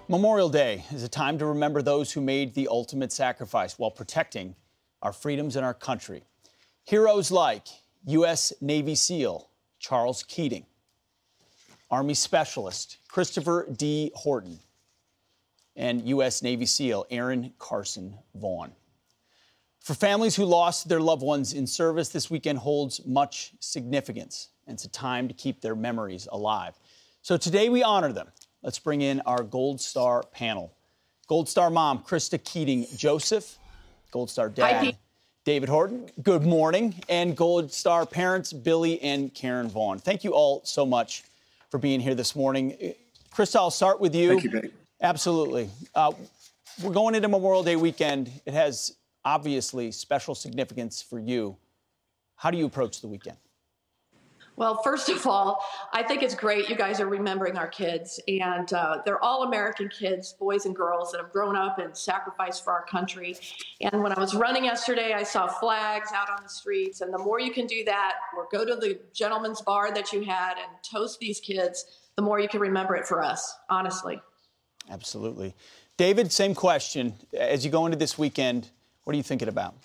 Memorial Day is a time to remember those who made the ultimate sacrifice while protecting our freedoms and our country. Heroes like U.S. Navy SEAL Charles Keating, Army Specialist Christopher D. Horton, and U.S. Navy SEAL Aaron Carson Vaughn. For families who lost their loved ones in service, this weekend holds much significance, and it's a time to keep their memories alive. So today we honor them. Let's bring in our Gold Star panel. Gold Star mom, Krista Keating-Joseph. Gold Star dad, David Horton. Good morning. And Gold Star parents, Billy and Karen Vaughn. Thank you all so much for being here this morning. Krista, I'll start with you. Thank you, Billy. Absolutely. We're going into Memorial Day weekend. It has obviously special significance for you. How do you approach the weekend? Well, first of all, I think it's great you guys are remembering our kids. And they're all American kids, boys and girls that have grown up and sacrificed for our country. And when I was running yesterday, I saw flags out on the streets. And the more you can do that, or go to the gentleman's bar that you had and toast these kids, the more you can remember it for us, honestly. Absolutely. David, same question. As you go into this weekend, what are you thinking about?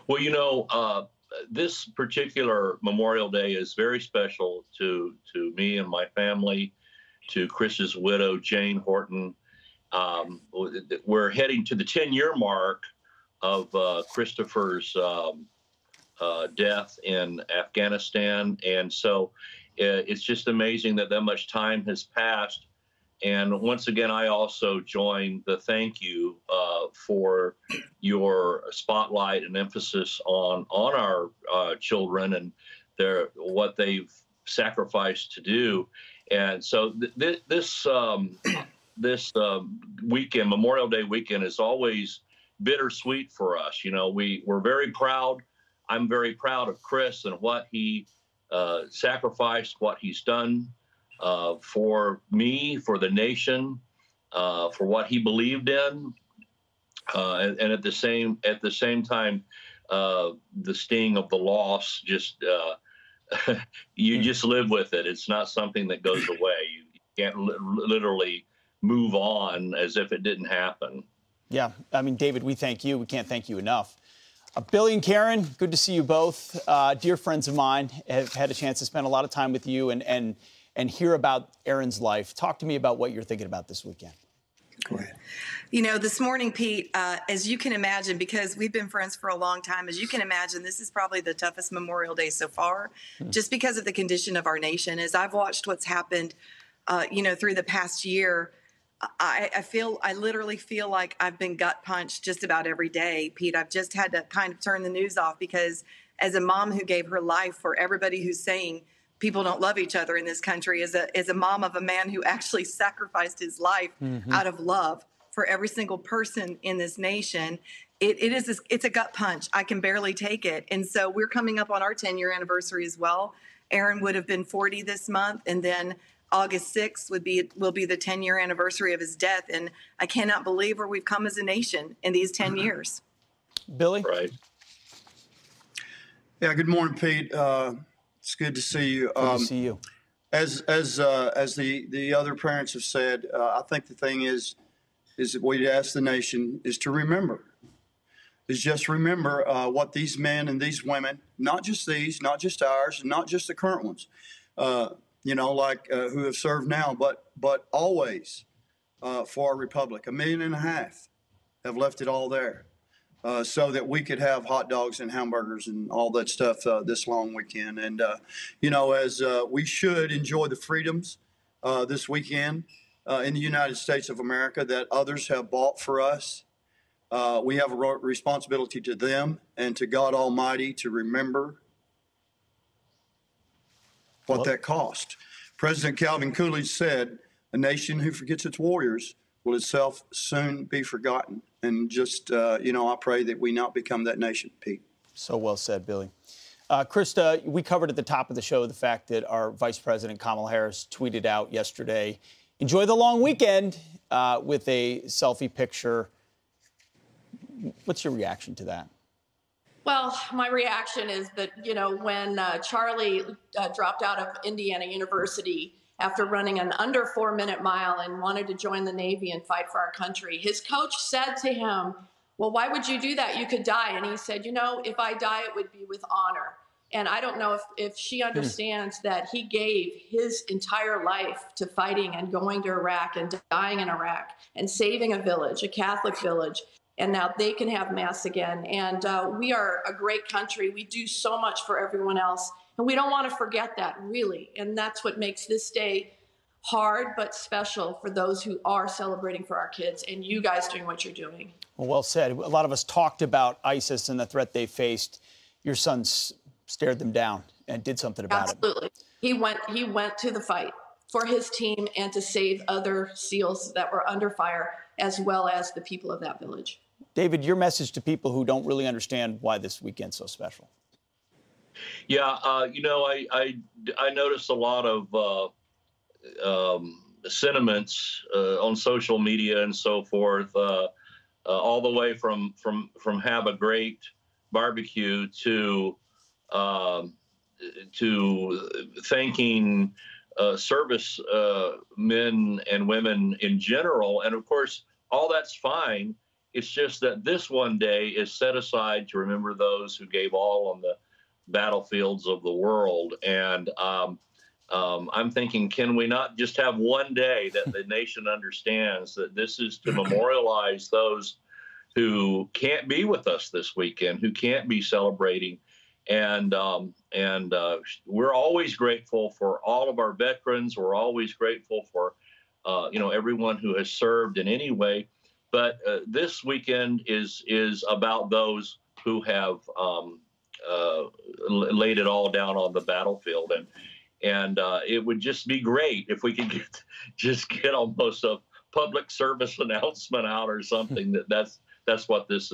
Well, you know, this particular Memorial Day is very special to me and my family, to Chris's widow, Jane Horton. We're heading to the 10-year mark of Christopher's death in Afghanistan. And so it's just amazing that much time has passed. And once again, I also join the thank you for your spotlight and emphasis on our children and what they've sacrificed to do. And so this weekend, Memorial Day weekend, is always bittersweet for us. You know, we're very proud. I'm very proud of Chris and what he sacrificed, what he's done for me, for the nation, for what he believed in, and at the same time, the sting of the loss just you just live with it. It's not something that goes away. You can't literally move on as if it didn't happen. Yeah, I mean, David, we thank you. We can't thank you enough. Billy and Karen, good to see you both. Dear friends of mine, have had a chance to spend a lot of time with you and hear about Aaron's life. Talk to me about what you're thinking about this weekend. Go ahead. You know, this morning, Pete, as you can imagine, because we've been friends for a long time, as you can imagine, this is probably the toughest Memorial Day so far, just because of the condition of our nation. As I've watched what's happened, you know, through the past year, I literally feel like I've been gut punched just about every day, Pete. I've just had to kind of turn the news off because as a mom who gave her life for everybody who's saying people don't love each other in this country, as a mom of a man who actually sacrificed his life out of love for every single person in this nation, it's a gut punch. I can barely take it. And so we're coming up on our 10-year anniversary as well. Aaron would have been 40 this month, and then August 6th will be the 10-year anniversary of his death. And I cannot believe where we've come as a nation in these 10 years. Billy? Right. Yeah, good morning, Pete. It's good to see you. Good to see you. As the other parents have said, I think the thing is that we ask the nation is to remember. Is just remember what these men and these women, not just these, not just ours, not just the current ones, you know, like who have served now, but always for our republic. 1.5 million have left it all there. So that we could have hot dogs and hamburgers and all that stuff this long weekend. And, you know, as we should enjoy the freedoms this weekend in the United States of America that others have bought for us, we have a responsibility to them and to God Almighty to remember what that cost. President Calvin Coolidge said, "A nation who forgets its warriors will itself soon be forgotten." And just, you know, I pray that we not become that nation, Pete. So well said, Billy. Krista, we covered at the top of the show the fact that our Vice President Kamala Harris tweeted out yesterday, "Enjoy the long weekend," with a selfie picture. What's your reaction to that? Well, my reaction is that, you know, when Charlie dropped out of Indiana University after running an under 4-minute mile and wanted to join the Navy and fight for our country. His coach said to him, well, why would you do that? You could die. And he said, you know, if I die, it would be with honor. And I don't know if she understands that he gave his entire life to fighting and going to Iraq and dying in Iraq and saving a village, a Catholic village. And now they can have Mass again. And we are a great country. We do so much for everyone else. And we don't want to forget that, really. And that's what makes this day hard but special for those who are celebrating for our kids and you guys doing what you're doing. Well said. A lot of us talked about ISIS and the threat they faced. Your son stared them down and did something about it. Absolutely. He went to the fight for his team and to save other SEALs that were under fire, as well as the people of that village. David, your message to people who don't really understand why this weekend's so special. Yeah, you know, I noticed a lot of sentiments on social media and so forth, all the way from have a great barbecue to thanking service men and women in general. And of course, all that's fine. It's just that this one day is set aside to remember those who gave all on the battlefields of the world. And I'm thinking, can we not just have one day that the nation understands that this is to memorialize those who can't be with us this weekend, who can't be celebrating. And we're always grateful for all of our veterans. We're always grateful for, everyone who has served in any way. But this weekend is about those who have laid it all down on the battlefield. And it would just be great if we could get almost a public service announcement out or something that's what this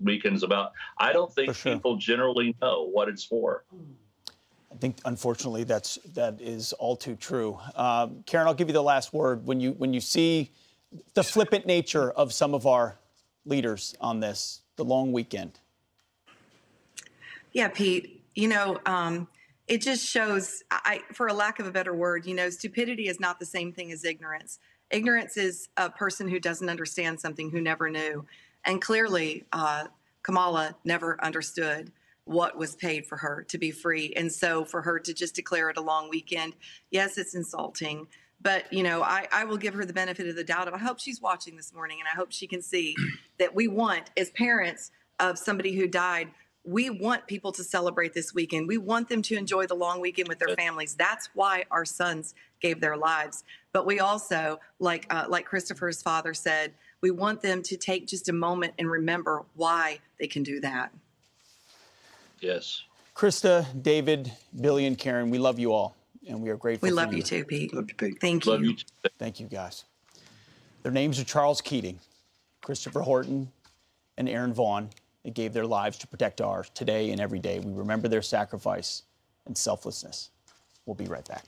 weekend's about. I don't think people generally know what it's for. I think, unfortunately, that is all too true. Karen, I'll give you the last word. When you see the flippant nature of some of our leaders on this, the long weekend. Yeah, Pete, it just shows, for a lack of a better word, stupidity is not the same thing as ignorance. Ignorance is a person who doesn't understand something, who never knew. And clearly, Kamala never understood what was paid for her to be free. And so for her to just declare it a long weekend, yes, it's insulting. But, I will give her the benefit of the doubt. I hope she's watching this morning, and I hope she can see that we want, as parents of somebody who died, we want people to celebrate this weekend. We want them to enjoy the long weekend with their families. That's why our sons gave their lives. But we also, like Christopher's father said, we want them to take just a moment and remember why they can do that. Yes. Krista, David, Billy, and Karen, we love you all, and we are grateful. We love you too, Pete. Love you, Pete. Thank you. Love you. Thank you, guys. Their names are Charles Keating, Christopher Horton, and Aaron Vaughn. They gave their lives to protect ours today and every day. We remember their sacrifice and selflessness. We'll be right back.